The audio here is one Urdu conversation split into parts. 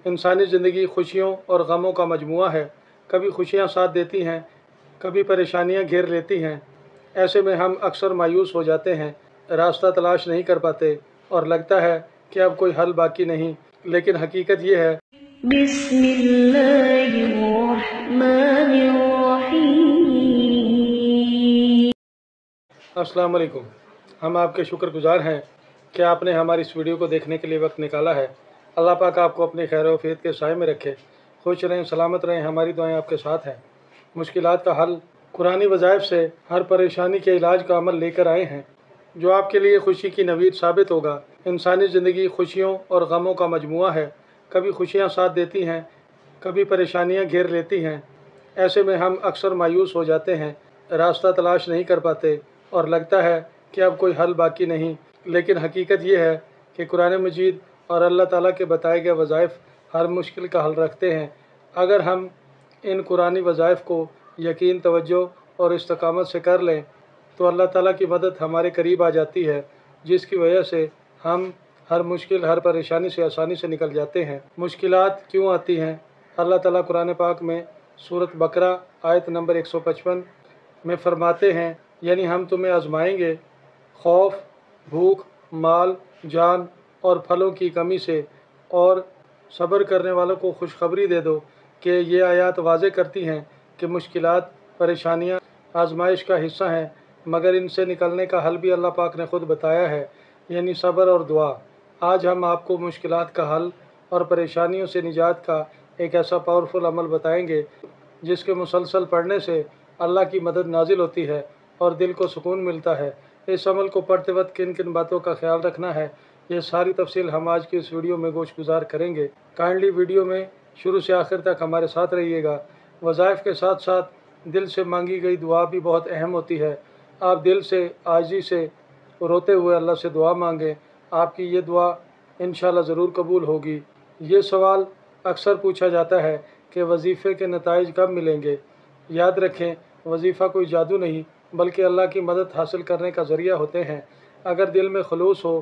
انسانی زندگی خوشیوں اور غموں کا مجموعہ ہے۔ کبھی خوشیاں ساتھ دیتی ہیں، کبھی پریشانیاں گھیر لیتی ہیں۔ ایسے میں ہم اکثر مایوس ہو جاتے ہیں، راستہ تلاش نہیں کر پاتے اور لگتا ہے کہ اب کوئی حل باقی نہیں، لیکن حقیقت یہ ہے۔ بسم اللہ الرحمن الرحیم۔ السلام علیکم۔ ہم آپ کے شکر گزار ہیں کہ آپ نے ہماری اس ویڈیو کو دیکھنے کے لیے وقت نکالا ہے۔ اللہ پاک آپ کو اپنی خیر و عافیت کے سائے میں رکھے، خوش رہیں، سلامت رہیں، ہماری دعائیں آپ کے ساتھ ہیں۔ مشکلات کا حل قرآنی وظائف سے ہر پریشانی کے علاج کا عمل لے کر آئے ہیں، جو آپ کے لیے خوشی کی نوید ثابت ہوگا۔ انسانی زندگی خوشیوں اور غموں کا مجموعہ ہے۔ کبھی خوشیاں ساتھ دیتی ہیں، کبھی پریشانیاں گھیر لیتی ہیں۔ ایسے میں ہم اکثر مایوس ہو جاتے ہیں، راستہ تلاش نہیں کر پاتے اور لگتا ہے کہ اب کوئی حل باقی نہیں، لیکن حقیقت یہ ہے کہ قرآن مجید اور اللہ تعالیٰ کے بتائے گئے وظائف ہر مشکل کا حل رکھتے ہیں۔ اگر ہم ان قرآنی وظائف کو یقین، توجہ اور استقامت سے کر لیں تو اللہ تعالیٰ کی مدد ہمارے قریب آ جاتی ہے، جس کی وجہ سے ہم ہر مشکل، ہر پریشانی سے آسانی سے نکل جاتے ہیں۔ مشکلات کیوں آتی ہیں؟ اللہ تعالیٰ قرآن پاک میں سورۃ بقرہ آیت نمبر 155 میں فرماتے ہیں، یعنی ہم تمہیں آزمائیں گے خوف، بھوک، مال، جان اور پھلوں کی کمی سے، اور صبر کرنے والوں کو خوشخبری دے دو کہ یہ آیات واضح کرتی ہیں کہ مشکلات، پریشانیاں آزمائش کا حصہ ہیں، مگر ان سے نکلنے کا حل بھی اللہ پاک نے خود بتایا ہے، یعنی صبر اور دعا۔ آج ہم آپ کو مشکلات کا حل اور پریشانیوں سے نجات کا ایک ایسا پاورفل عمل بتائیں گے جس کے مسلسل پڑھنے سے اللہ کی مدد نازل ہوتی ہے اور دل کو سکون ملتا ہے۔ اس عمل کو پڑھتے وقت کن کن باتوں کا خیال رکھنا ہے، یہ ساری تفصیل ہم آج کی اس ویڈیو میں گوش گزار کریں گے۔ کائنڈلی ویڈیو میں شروع سے آخر تک ہمارے ساتھ رہیے گا۔ وظائف کے ساتھ ساتھ دل سے مانگی گئی دعا بھی بہت اہم ہوتی ہے۔ آپ دل سے، عاجزی سے، روتے ہوئے اللہ سے دعا مانگیں، آپ کی یہ دعا انشاءاللہ ضرور قبول ہوگی۔ یہ سوال اکثر پوچھا جاتا ہے کہ وظیفے کے نتائج کب ملیں گے؟ یاد رکھیں، وظیفہ کوئی جادو نہیں بلکہ اللہ کی مدد حاصل کرنے کا ذریعہ ہوتے ہیں۔ اگر دل میں خلوص ہو،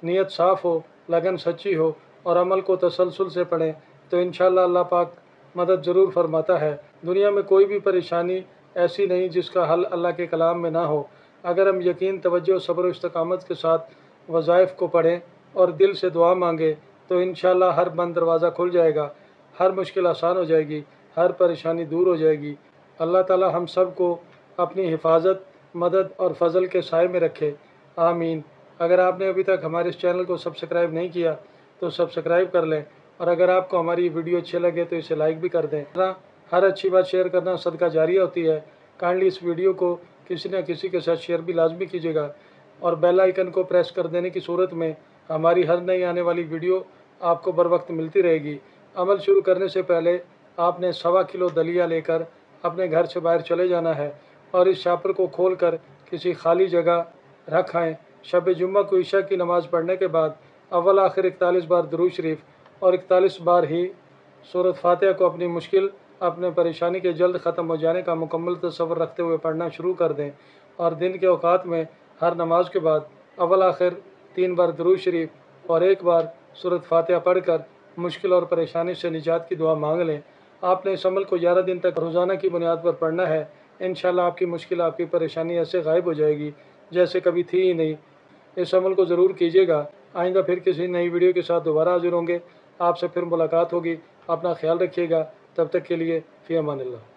نیت صاف ہو، لگن سچی ہو اور عمل کو تسلسل سے پڑھیں تو انشاءاللہ اللہ پاک مدد ضرور فرماتا ہے۔ دنیا میں کوئی بھی پریشانی ایسی نہیں جس کا حل اللہ کے کلام میں نہ ہو۔ اگر ہم یقین، توجہ، صبر و استقامت کے ساتھ وظائف کو پڑھیں اور دل سے دعا مانگیں تو انشاءاللہ ہر بند دروازہ کھل جائے گا، ہر مشکل آسان ہو جائے گی، ہر پریشانی دور ہو جائے گی۔ اللہ تعالیٰ ہم سب کو اپنی حفاظت، مدد اور فضل کے سائے میں رکھے، آمین۔ اگر آپ نے ابھی تک ہمارے اس چینل کو سبسکرائب نہیں کیا تو سبسکرائب کر لیں، اور اگر آپ کو ہماری یہ ویڈیو اچھے لگے تو اسے لائک بھی کر دیں۔ ہر اچھی بات شیئر کرنا صدقہ جاریہ ہوتی ہے۔ کائنڈلی اس ویڈیو کو کسی نہ کسی کے ساتھ شیئر بھی لازمی کیجیے گا، اور بیل آئیکن کو پریس کر دینے کی صورت میں ہماری ہر نئی آنے والی ویڈیو آپ کو بر وقت ملتی رہے گی۔ عمل شروع کرنے سے پہلے آپ نے 1.25 کلو دلیا لے کر اپنے گھر سے باہر چلے جانا ہے اور اس شاپر کو کھول کر کسی خالی جگہ رکھ آئیں۔ شب جمعہ کو عشاء کی نماز پڑھنے کے بعد اول آخر 41 بار درود شریف اور 41 بار ہی سورۃ فاتحہ کو اپنی مشکل، اپنے پریشانی کے جلد ختم ہو جانے کا مکمل تصور رکھتے ہوئے پڑھنا شروع کر دیں، اور دن کے اوقات میں ہر نماز کے بعد اول آخر 3 بار درود شریف اور 1 بار سورۃ فاتحہ پڑھ کر مشکل اور پریشانی سے نجات کی دعا مانگ لیں۔ آپ نے اس عمل کو 11 دن تک روزانہ کی بنیاد پر پڑھنا ہے۔ انشاءاللہ آپ کی مشکل، آپ کی پریشانی ایسے غائب ہو جائے گی جیسے کبھی تھی ہی نہیں۔ اس عمل کو ضرور کیجیے گا۔ آئندہ پھر کسی نئی ویڈیو کے ساتھ دوبارہ حاضر ہوں گے۔ آپ سے پھر ملاقات ہوگی۔ اپنا خیال رکھیے گا۔ تب تک کے لیے فی امان اللہ۔